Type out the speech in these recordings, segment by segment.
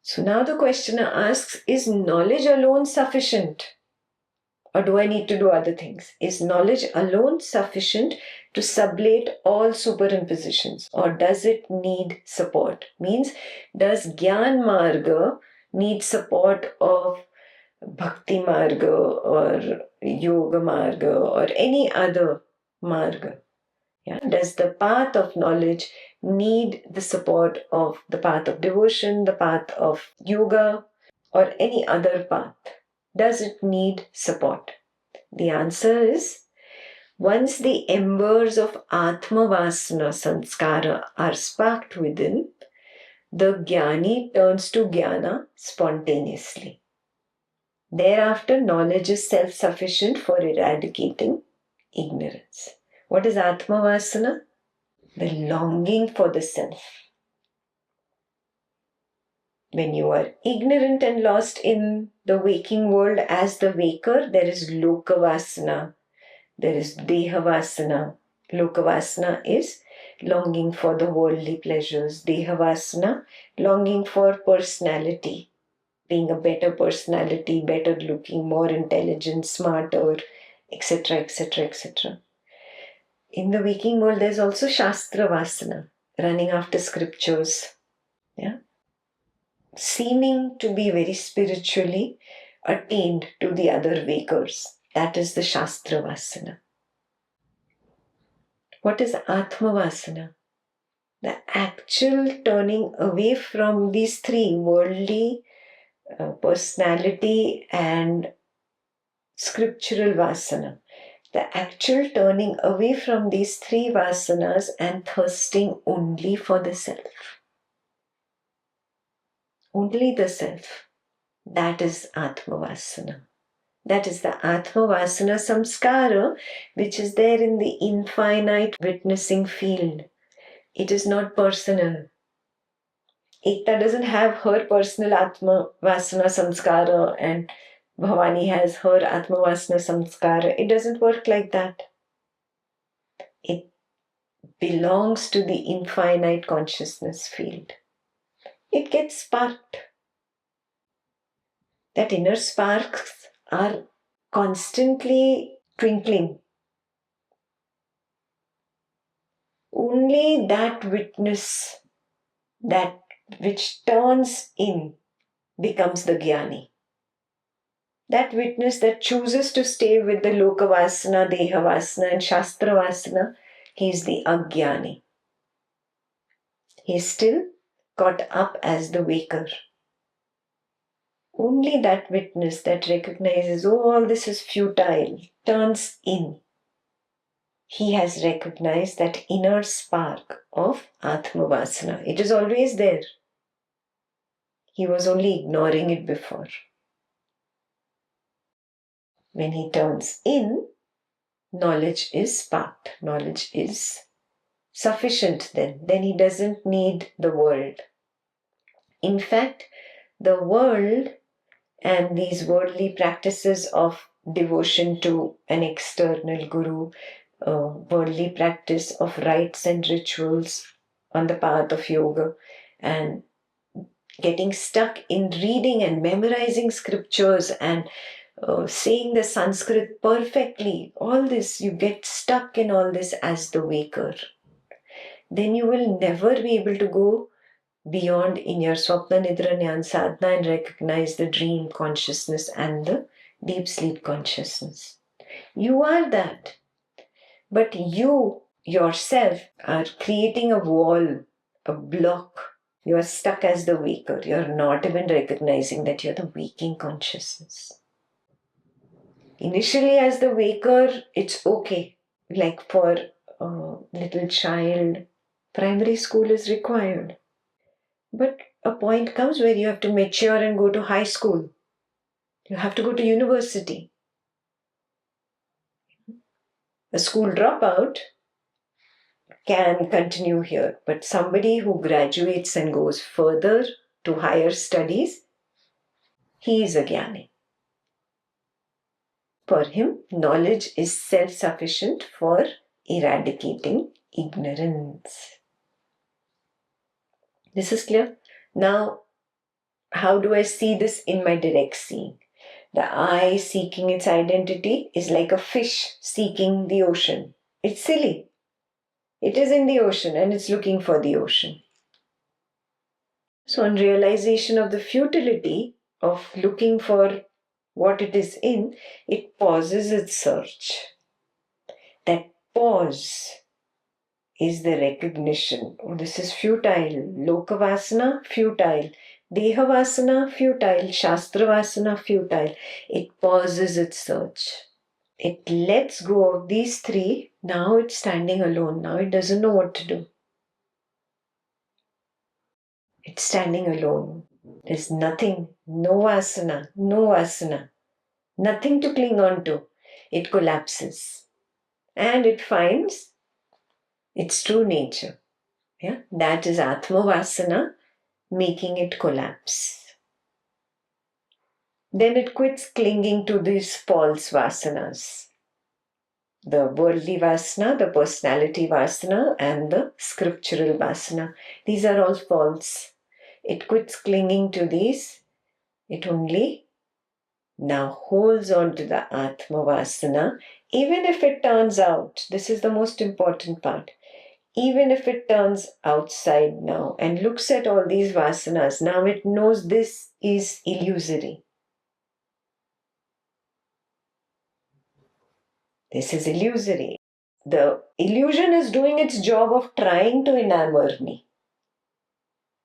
So now the questioner asks, is knowledge alone sufficient? Or do I need to do other things? Is knowledge alone sufficient to sublate all superimpositions? Or does it need support? Means, does Gyan Marga need support of Bhakti Marga or Yoga Marga or any other Marga? Yeah? Does the path of knowledge need the support of the path of devotion, the path of yoga, or any other path? Does it need support? The answer is, once the embers of Atma Vasana Sanskara are sparked within, the Jnani turns to Jnana spontaneously. Thereafter, knowledge is self-sufficient for eradicating ignorance. What is Atma Vasana? The longing for the self. When you are ignorant and lost in the waking world as the waker, there is Loka Vasana. There is Deha Vasana. Loka Vasana is longing for the worldly pleasures. Deha Vasana, longing for personality, being a better personality, better looking, more intelligent, smarter, etc., etc., etc. In the waking world, there's also Shastra Vasana, running after scriptures, yeah, seeming to be very spiritually attained to the other wakers. That is the Shastra Vasana. What is Atma Vasana? The actual turning away from these three, worldly, personality and scriptural Vasana. The actual turning away from these three Vasanas and thirsting only for the self. Only the self. That is Atma Vasana. That is the Atma Vasana Samskara, which is there in the infinite witnessing field. It is not personal. Ekta doesn't have her personal Atma Vasana Samskara and Bhavani has her Atma Vasana Samskara. It doesn't work like that. It belongs to the infinite consciousness field. It gets sparked. That inner sparks are constantly twinkling. Only that witness, that which turns in, becomes the Jnani. That witness that chooses to stay with the Loka Vasana, Deha Vasana and Shastra Vasana, he is the Ajnani. He is still caught up as the waker. Only that witness that recognizes, oh, all this is futile, turns in. He has recognized that inner spark of Atma Vasana. It is always there. He was only ignoring it before. When he turns in, knowledge is sparked. Knowledge is sufficient then. Then he doesn't need the world. In fact, the world and these worldly practices of devotion to an external guru, worldly practice of rites and rituals on the path of yoga, and getting stuck in reading and memorizing scriptures and saying the Sanskrit perfectly, all this, you get stuck in all this as the waker. Then you will never be able to go beyond in your Swapna Nidra Jnana Sadhana and recognize the dream consciousness and the deep sleep consciousness. You are that. But you yourself are creating a wall, a block. You are stuck as the waker. You are not even recognizing that you are the waking consciousness. Initially, as the waker, it's okay. Like for a little child, primary school is required. But a point comes where you have to mature and go to high school. You have to go to university. A school dropout can continue here, but somebody who graduates and goes further to higher studies, he is a Jnani. For him, knowledge is self-sufficient for eradicating ignorance. This is clear? Now, how do I see this in my direct seeing? The eye seeking its identity is like a fish seeking the ocean. It's silly. It is in the ocean and it's looking for the ocean. So, on realization of the futility of looking for what it is in, it pauses its search. That pause is the recognition. Oh, this is futile. Lokavasana, futile. Dehavasana, futile. Shastravasana, futile. It pauses its search. It lets go of these three. Now it's standing alone. Now it doesn't know what to do. It's standing alone. There's nothing. No asana. No asana. Nothing to cling on to. It collapses. And it finds its true nature. Yeah, that is Atmavasana, making it collapse. Then it quits clinging to these false vasanas. The worldly vasana, the personality vasana, and the scriptural vasana. These are all false. It quits clinging to these. It only now holds on to the Atmavasana, even if it turns out, this is the most important part, even if it turns outside now and looks at all these vasanas, now it knows this is illusory. This is illusory. The illusion is doing its job of trying to enamor me.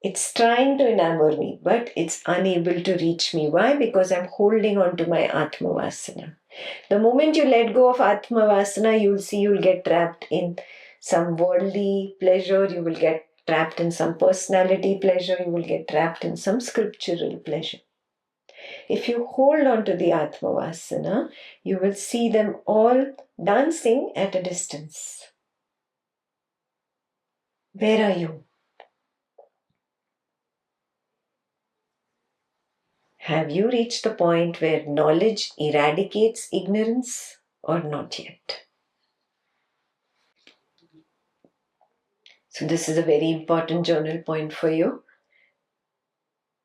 It's trying to enamor me, but it's unable to reach me. Why? Because I'm holding on to my Atmavasana. The moment you let go of Atmavasana, you'll see you'll get trapped in some worldly pleasure, you will get trapped in some personality pleasure, you will get trapped in some scriptural pleasure. If you hold on to the Atmavasana, you will see them all dancing at a distance. Where are you? Have you reached the point where knowledge eradicates ignorance or not yet? So this is a very important journal point for you.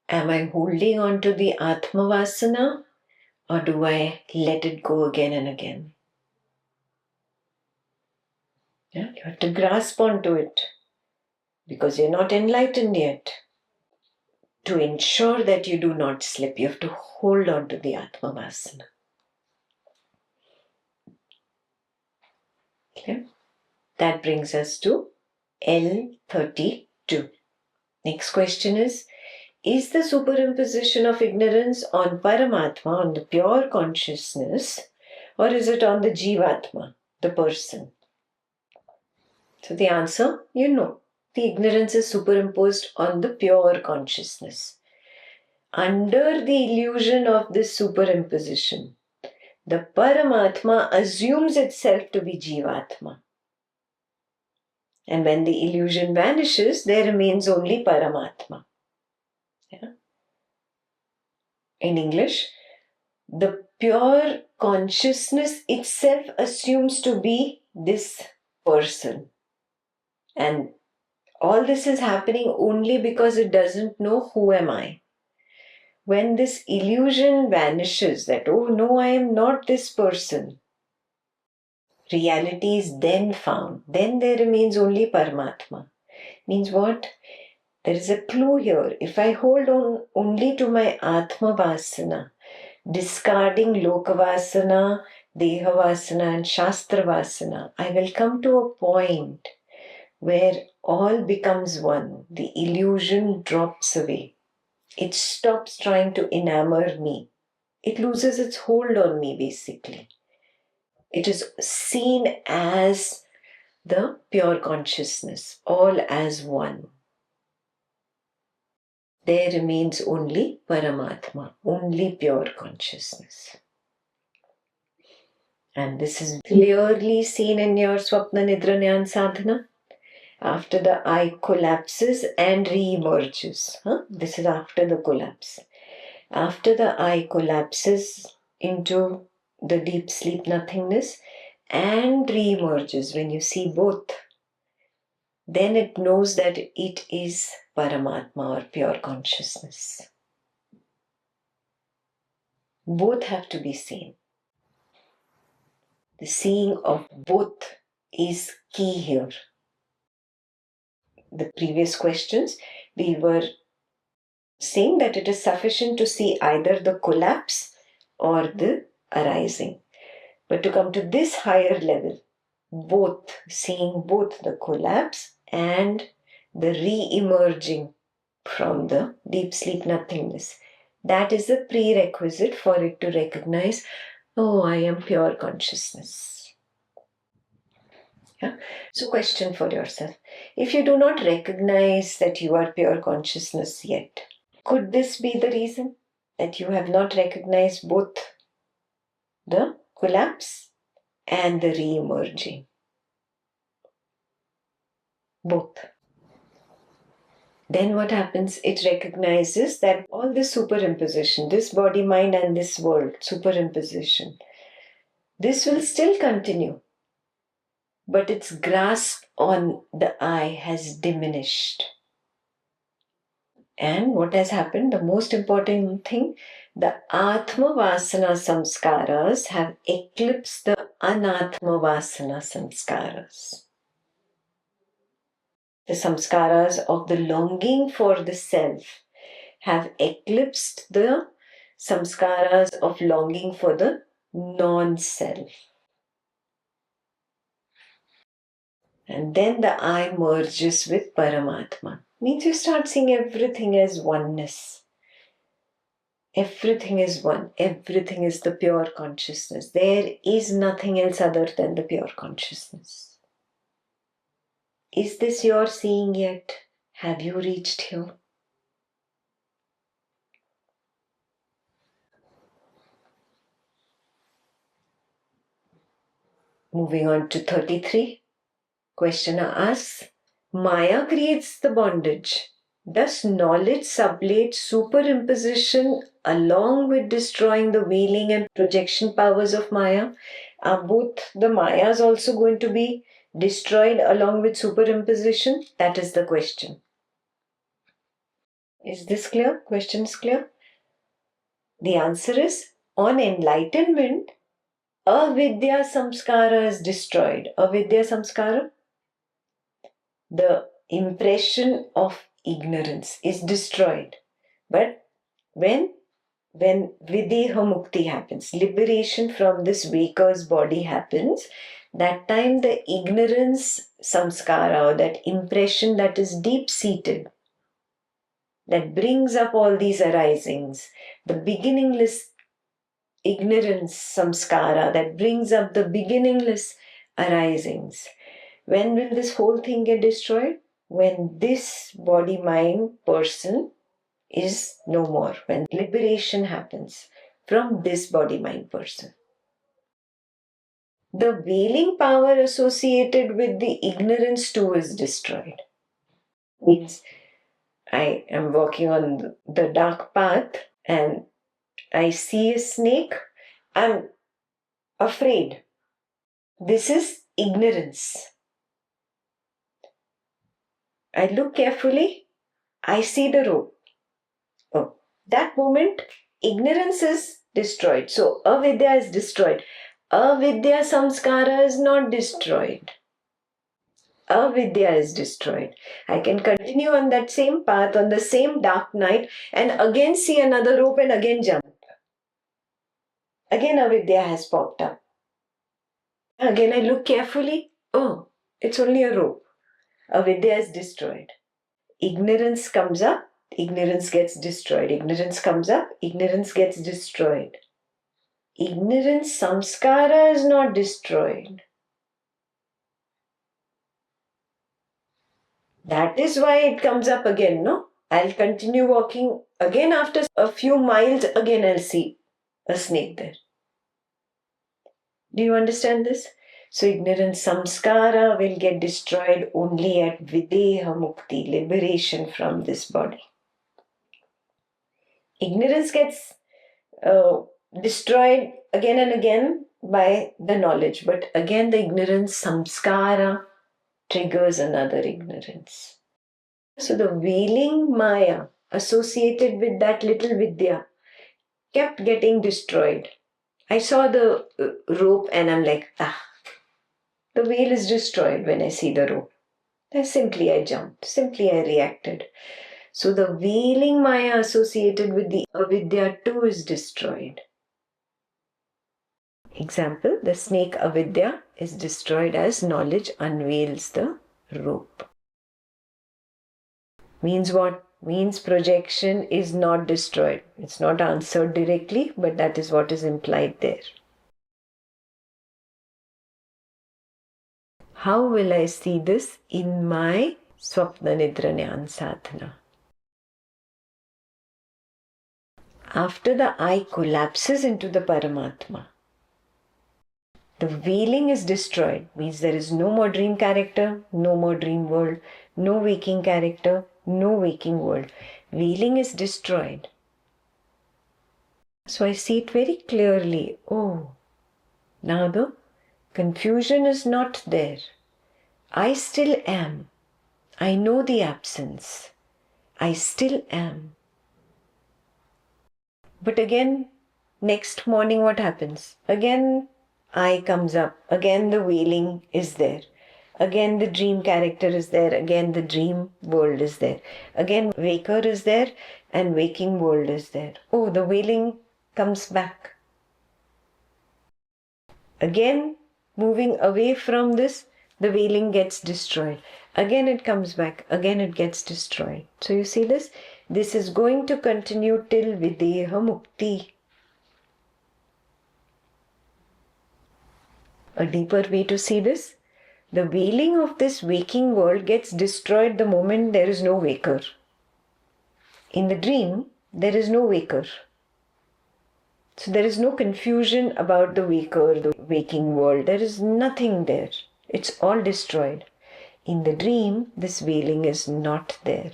Am I holding on to the Atmavasana or do I let it go again and again? Yeah, you have to grasp onto it because you're not enlightened yet. To ensure that you do not slip, you have to hold on to the Atmavasana. Okay? That brings us to L32. Next question is the superimposition of ignorance on Paramatma, on the pure consciousness, or is it on the Jivatma, the person? So the answer, you know, the ignorance is superimposed on the pure consciousness. Under the illusion of this superimposition, the Paramatma assumes itself to be Jivatma. And when the illusion vanishes, there remains only Paramatma. Yeah? In English, the pure consciousness itself assumes to be this person. And all this is happening only because it doesn't know who am I. When this illusion vanishes that, oh no, I am not this person, reality is then found. Then there remains only Paramatma. Means what? There is a clue here. If I hold on only to my Atma Vasana, discarding Lokavasana, Dehavasana and Shastravasana, I will come to a point where all becomes one. The illusion drops away. It stops trying to enamor me. It loses its hold on me, basically. It is seen as the pure consciousness, all as one. There remains only Paramatma, only pure consciousness. And this is clearly seen in your Swapna Nidra Jnana Sadhana. After the eye collapses and re-emerges. This is after the collapse. After the eye collapses into the deep sleep nothingness and re-emerges, when you see both, then it knows that it is Paramatma or pure consciousness. Both have to be seen. The seeing of both is key here. The previous questions, we were saying that it is sufficient to see either the collapse or the arising. But to come to this higher level, both, seeing both the collapse and the re-emerging from the deep sleep nothingness, that is a prerequisite for it to recognize, oh, I am pure consciousness. Yeah? So question for yourself. If you do not recognize that you are pure consciousness yet, could this be the reason that you have not recognized both the collapse and the re-emerging? Both. Then what happens? It recognizes that all this superimposition, this body, mind, and this world, superimposition, this will still continue. But its grasp on the I has diminished. And what has happened? The most important thing, the Atma Vasana Samskaras have eclipsed the Anatma Vasana Samskaras. The samskaras of the longing for the self have eclipsed the samskaras of longing for the non-self. And then the I merges with Paramatma. Means you start seeing everything as oneness. Everything is one. Everything is the pure consciousness. There is nothing else other than the pure consciousness. Is this your seeing yet? Have you reached here? Moving on to 33. Questioner asks, Maya creates the bondage. Does knowledge sublate superimposition along with destroying the veiling and projection powers of Maya? Are both the Mayas also going to be destroyed along with superimposition? That is the question. Is this clear? Question is clear? The answer is, on enlightenment, avidya samskara is destroyed. Avidya samskara? The impression of ignorance is destroyed. But when videha mukti happens, liberation from this waker's body happens, that time the ignorance samskara, or that impression that is deep-seated, that brings up all these arisings, the beginningless ignorance samskara that brings up the beginningless arisings. When will this whole thing get destroyed? When this body-mind person is no more, when liberation happens from this body-mind person. The veiling power associated with the ignorance too is destroyed. Means I am walking on the dark path and I see a snake, I'm afraid. This is ignorance. I look carefully, I see the rope. Oh, that moment, ignorance is destroyed. So, avidya is destroyed. Avidya samskara is not destroyed. Avidya is destroyed. I can continue on that same path, on the same dark night, and again see another rope and again jump. Again, avidya has popped up. Again, I look carefully. Oh, it's only a rope. Avidya is destroyed. Ignorance comes up, ignorance gets destroyed. Ignorance comes up, ignorance gets destroyed. Ignorance samskara is not destroyed. That is why it comes up again, no? I'll continue walking again after a few miles, again I'll see a snake there. Do you understand this? So ignorance samskara will get destroyed only at videha mukti, liberation from this body. Ignorance gets destroyed again and again by the knowledge, but again the ignorance samskara triggers another ignorance. So the veiling maya associated with that little vidya kept getting destroyed. I saw the rope and I'm like, the veil is destroyed when I see the rope. Then simply I jumped, simply I reacted. So the veiling Maya associated with the avidya too is destroyed. Example, the snake avidya is destroyed as knowledge unveils the rope. Means what? Means projection is not destroyed. It's not answered directly, but that is what is implied there. How will I see this in my Swapna Nidra Jnana Sadhana? After the I collapses into the Paramatma, the veiling is destroyed, means there is no more dream character, no more dream world, no waking character, no waking world. Veiling is destroyed. So I see it very clearly. Oh, now the confusion is not there. I still am. I know the absence. I still am. But again, next morning what happens? Again, I comes up. Again, the veiling is there. Again, the dream character is there. Again, the dream world is there. Again, waker is there and waking world is there. Oh, the veiling comes back. Again, moving away from this, the veiling gets destroyed. Again, it comes back. Again, it gets destroyed. So you see this? This is going to continue till Videha Mukti. A deeper way to see this? The veiling of this waking world gets destroyed the moment there is no waker. In the dream, there is no waker. So there is no confusion about the waker, the waking world. There is nothing there. It's all destroyed. In the dream, this veiling is not there.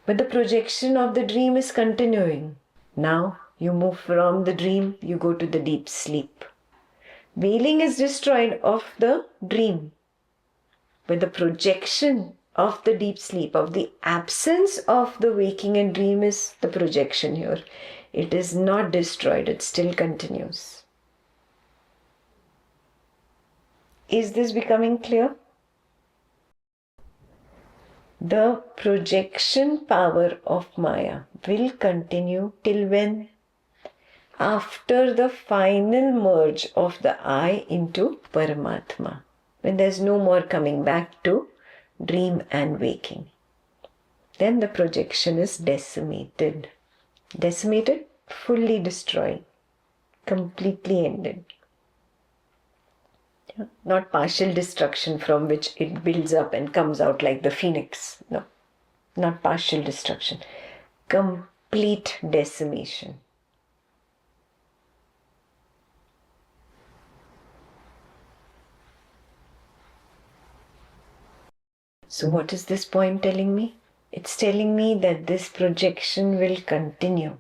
But the projection of the dream is continuing. Now you move from the dream, you go to the deep sleep. Veiling is destroyed of the dream. But the projection of the deep sleep, of the absence of the waking and dream is the projection here. It is not destroyed, it still continues. Is this becoming clear? The projection power of Maya will continue till when? After the final merge of the I into Paramatma, when there's no more coming back to dream and waking. Then the projection is decimated. Decimated, fully destroyed, completely ended. Not partial destruction from which it builds up and comes out like the phoenix. No, not partial destruction. Complete decimation. So what is this point telling me? It's telling me that this projection will continue.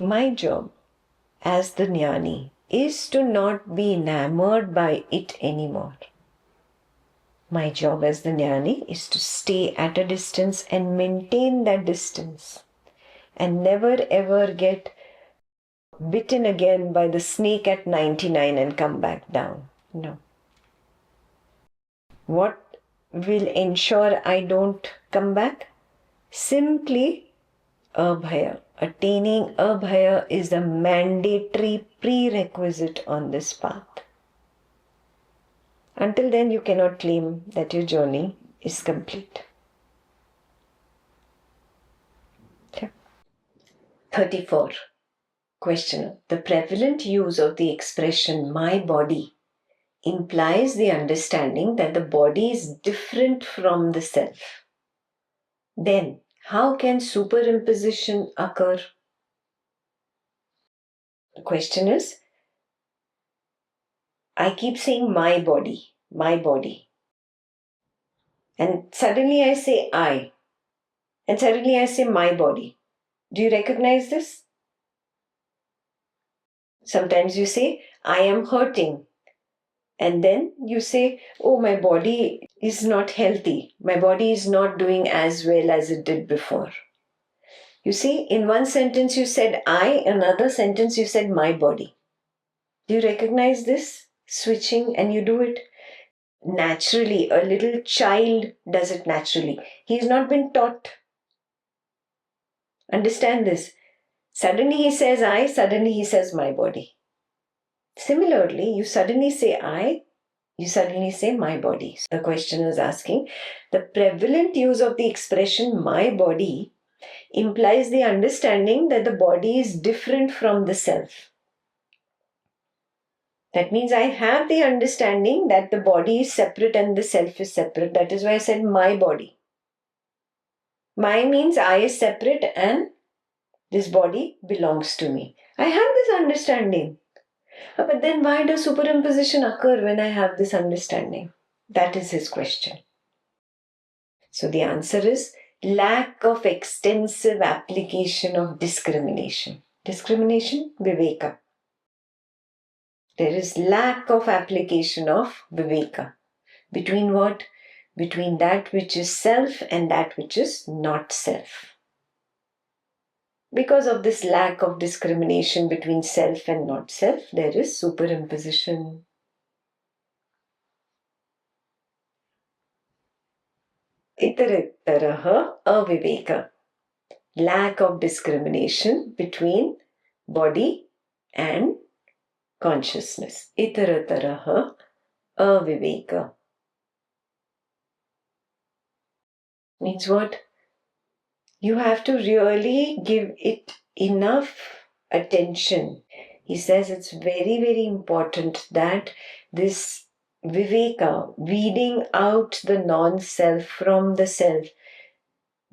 My job as the jnani is to not be enamored by it anymore. My job as the jnani is to stay at a distance and maintain that distance and never ever get bitten again by the snake at 99 and come back down. No. What will ensure I don't come back? Simply abhaya. Attaining abhaya is a mandatory prerequisite on this path. Until then, you cannot claim that your journey is complete. Okay. 34. Questioner. The prevalent use of the expression my body implies the understanding that the body is different from the self. Then, how can superimposition occur? The question is, I keep saying my body, my body. And suddenly I say I. And suddenly I say my body. Do you recognize this? Sometimes you say, I am hurting. And then you say, oh, my body is not healthy. My body is not doing as well as it did before. You see, in one sentence you said I, another sentence you said my body. Do you recognize this switching? And you do it naturally. A little child does it naturally. He's not been taught. Understand this. Suddenly he says I, suddenly he says my body. Similarly, you suddenly say I, you suddenly say my body. So the question is asking, the prevalent use of the expression my body implies the understanding that the body is different from the self. That means I have the understanding that the body is separate and the self is separate. That is why I said my body. My means I is separate and this body belongs to me. I have this understanding. But then why does superimposition occur when I have this understanding? That is his question. So the answer is lack of extensive application of discrimination. Discrimination, viveka. There is lack of application of viveka. Between what? Between that which is self and that which is not self. Because of this lack of discrimination between self and not self, there is superimposition. Itaritaraha aviveka. Lack of discrimination between body and consciousness. Itarataraha aviveka. Means what? You have to really give it enough attention. He says it's very, very important that this viveka, weeding out the non-self from the self,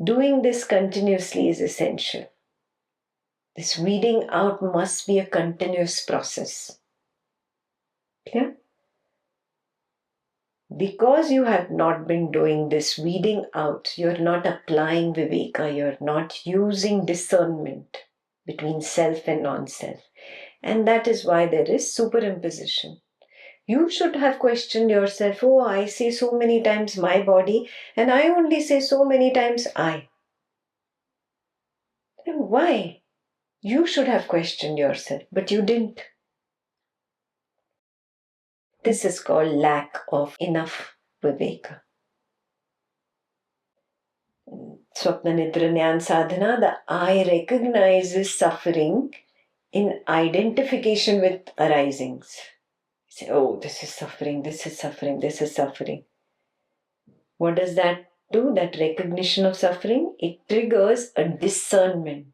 doing this continuously is essential. This weeding out must be a continuous process. Clear? Because you have not been doing this weeding out, you're not applying viveka, you're not using discernment between self and non-self. And that is why there is superimposition. You should have questioned yourself, oh, I say so many times my body and I only say so many times I. And why? You should have questioned yourself, but you didn't. This is called lack of enough viveka. Swapna Nidra Jnana Sadhana, the I recognizes suffering in identification with arisings. You say, oh, this is suffering, this is suffering, this is suffering. What does that do? That recognition of suffering, it triggers a discernment,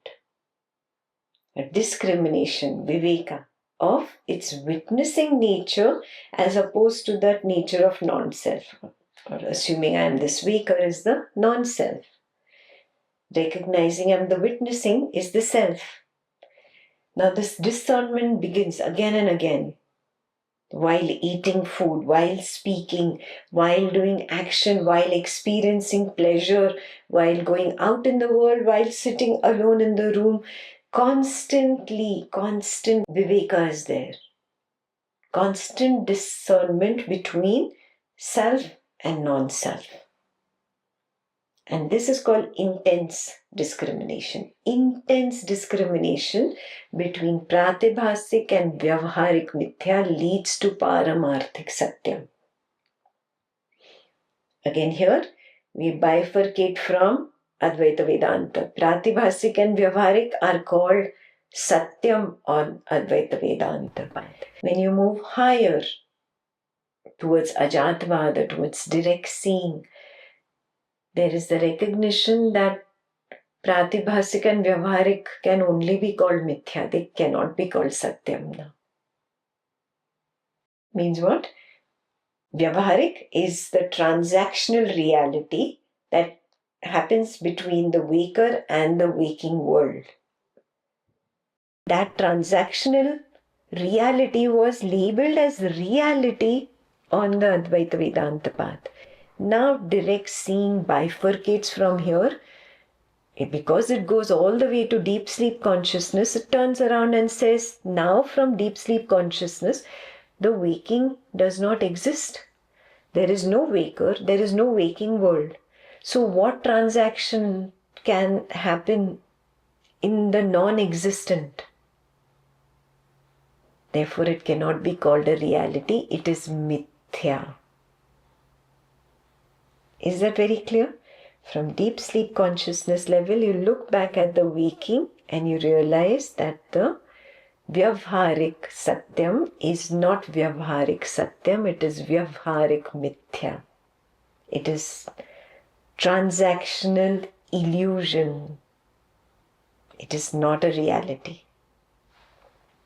a discrimination, viveka, of its witnessing nature as opposed to that nature of non-self. Or assuming I am this waker is the non-self. Recognizing I am the witnessing is the self. Now this discernment begins again and again. While eating food, while speaking, while doing action, while experiencing pleasure, while going out in the world, while sitting alone in the room, constant viveka is there. Constant discernment between self and non-self. And this is called intense discrimination. Intense discrimination between pratibhasik and vyavaharik mithya leads to paramarthik satyam. Again here, we bifurcate from Advaita Vedanta. Pratibhasik and vyavaharik are called satyam on Advaita Vedanta. When you move higher towards Ajatvada, towards direct seeing, there is the recognition that Pratibhasik and Vyavaharik can only be called Mithya. They cannot be called Satyam now. Means what? Vyavaharik is the transactional reality that happens between the waker and the waking world. That transactional reality was labeled as reality on the Advaita Vedanta path. Now direct seeing bifurcates from here. Because it goes all the way to deep sleep consciousness, it turns around and says, now from deep sleep consciousness, the waking does not exist. There is no waker, there is no waking world. So what transaction can happen in the non-existent. Therefore, it cannot be called a reality. It is mithya. Is that very clear? From deep sleep consciousness level, you look back at the waking and you realize that the Vyavharik Satyam is not Vyavharik Satyam, it is Vyavharik Mithya. It is transactional illusion. It is not a reality.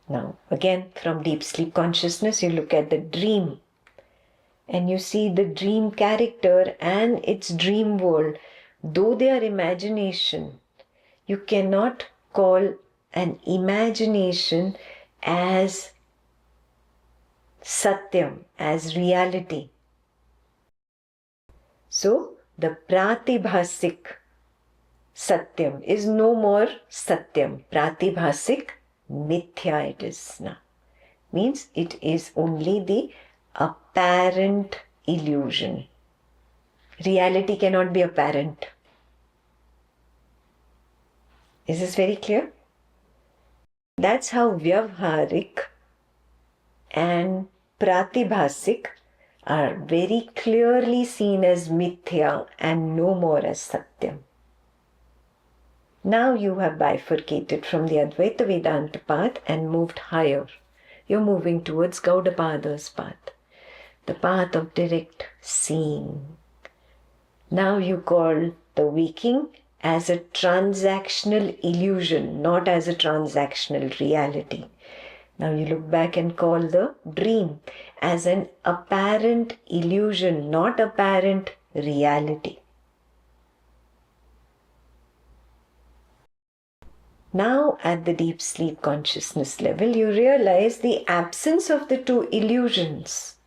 Now, again, from deep sleep consciousness, you look at the dream and you see the dream character and its dream world. Though they are imagination, you cannot call an imagination as Satyam, as reality. So, the Pratibhasik Satyam is no more Satyam. Pratibhasik Mithya it is now. Means it is only the apparent illusion. Reality cannot be apparent. Is this very clear? That's how Vyavharik and Pratibhasik are very clearly seen as Mithya and no more as Satyam. Now you have bifurcated from the Advaita Vedanta path and moved higher. You're moving towards Gaudapada's path, the path of direct seeing. Now you call the waking as a transactional illusion, not as a transactional reality. Now you look back and call the dream as an apparent illusion, not apparent reality. Now at the deep sleep consciousness level, you realize the absence of the two illusions.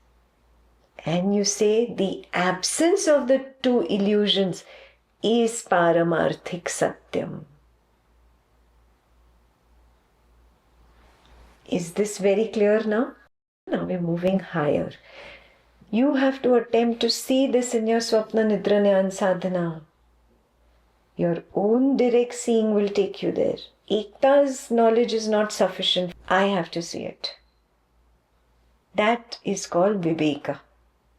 And you say the absence of the two illusions is Paramarthik Satyam. Is this very clear now? Now we're moving higher. You have to attempt to see this in your Swapna Nidra Jnana Sadhana. Your own direct seeing will take you there. Ekta's knowledge is not sufficient. I have to see it. That is called Viveka.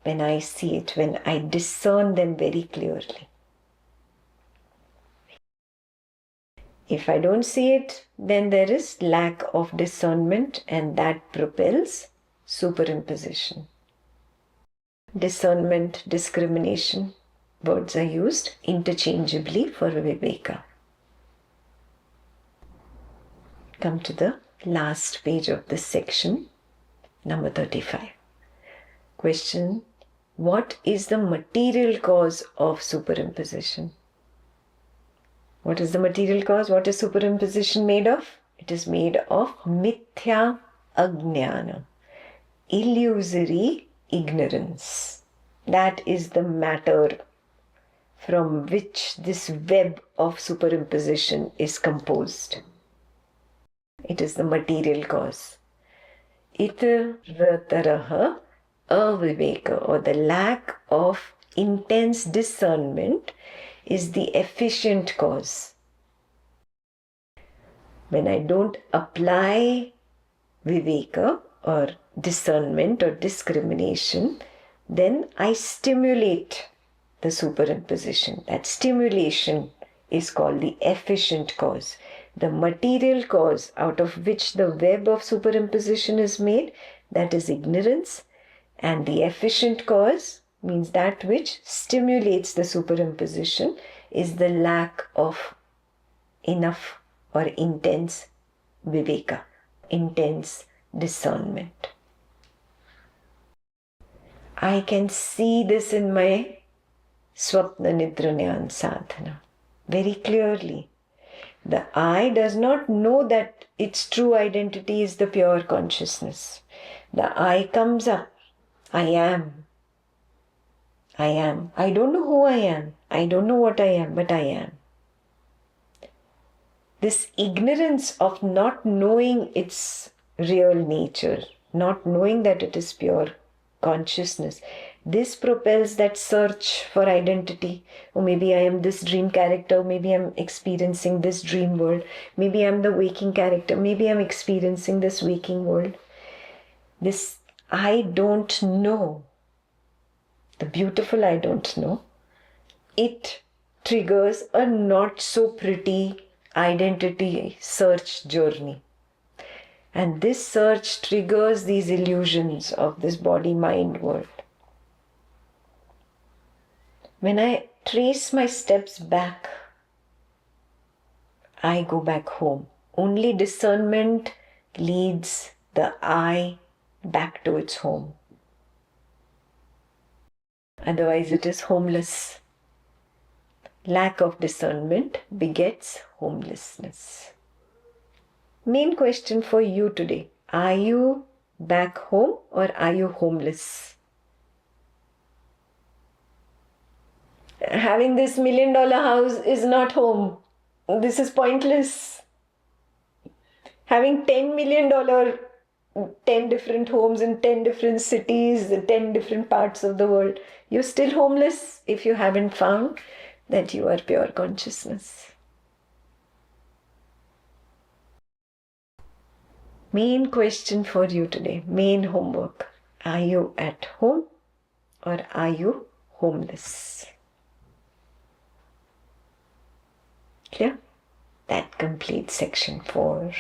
When I see it, when I discern them very clearly. If I don't see it, then there is lack of discernment and that propels superimposition. Discernment, discrimination, words are used interchangeably for Viveka. Come to the last page of this section, number 35. Question: what is the material cause of superimposition? What is the material cause? What is superimposition made of? It is made of mithya ajnana, illusory ignorance. That is the matter from which this web of superimposition is composed. It is the material cause. Itarataraha aviveka, or the lack of intense discernment, is the efficient cause. When I don't apply viveka or discernment or discrimination, then I stimulate the superimposition. That stimulation is called the efficient cause. The material cause out of which the web of superimposition is made, that is ignorance, and the efficient cause means that which stimulates the superimposition is the lack of enough or intense viveka, intense discernment. I can see this in my Swapna Nidra Jnana Sadhana very clearly. The I does not know that its true identity is the pure consciousness. The I comes up. I am. I am. I don't know who I am. I don't know what I am, but I am. This ignorance of not knowing its real nature, not knowing that it is pure consciousness. This propels that search for identity. Or maybe I am this dream character, maybe I'm experiencing this dream world, maybe I'm the waking character, maybe I'm experiencing this waking world. This I don't know, the beautiful I don't know, it triggers a not so pretty identity search journey. And this search triggers these illusions of this body-mind world. When I trace my steps back, I go back home. Only discernment leads the I back to its home. Otherwise, it is homeless. Lack of discernment begets homelessness. Main question for you today: are you back home or are you homeless? Having this $1 million house is not home. This is pointless. Having $10 million, 10 different homes in 10 different cities, 10 different parts of the world, you're still homeless if you haven't found that you are pure consciousness. Main question for you today, main homework: are you at home or are you homeless? Clear? That completes section 4.